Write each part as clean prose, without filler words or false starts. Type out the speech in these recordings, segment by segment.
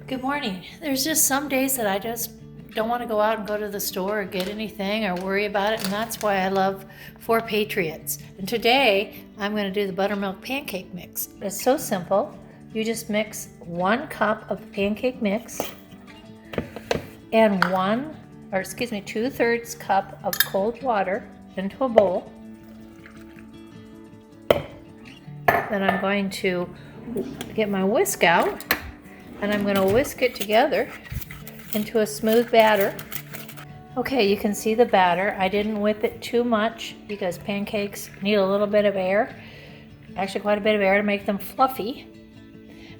Good morning. There's just some days that I just don't want to go out and go to the store or get anything or worry about it, and that's why I love 4Patriots. And today I'm going to do the buttermilk pancake mix. It's so simple. You just mix 1 cup of pancake mix and 2/3 cup of cold water into a bowl. Then I'm going to get my whisk out and I'm going to whisk it together into a smooth batter. Okay, you can see the batter. I didn't whip it too much because pancakes need a little bit of air, actually quite a bit of air to make them fluffy.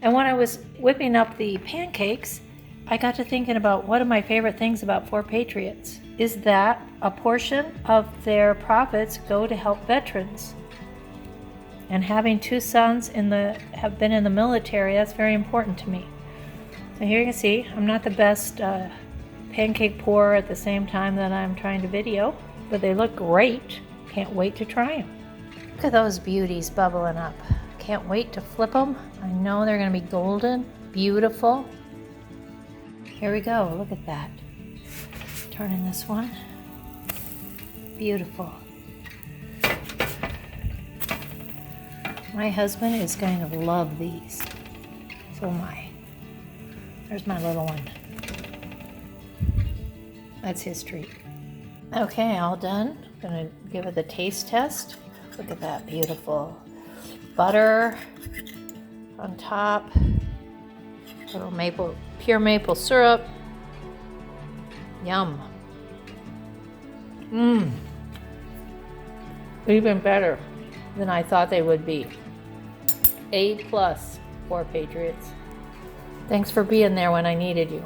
And when I was whipping up the pancakes, I got to thinking about one of my favorite things about 4Patriots is that a portion of their profits go to help veterans. And having 2 sons have been in the military, that's very important to me. So here you can see, I'm not the best pancake pourer at the same time that I'm trying to video, but they look great. Can't wait to try them. Look at those beauties bubbling up. Can't wait to flip them. I know they're gonna be golden, beautiful. Here we go, look at that. Turning this one. Beautiful. My husband is going to love these. So am I. There's my little one. That's his treat. Okay, all done. I'm gonna give it the taste test. Look at that, beautiful. Butter on top. Little pure maple syrup. Yum. Even better than I thought they would be. A+ 4Patriots. Thanks for being there when I needed you.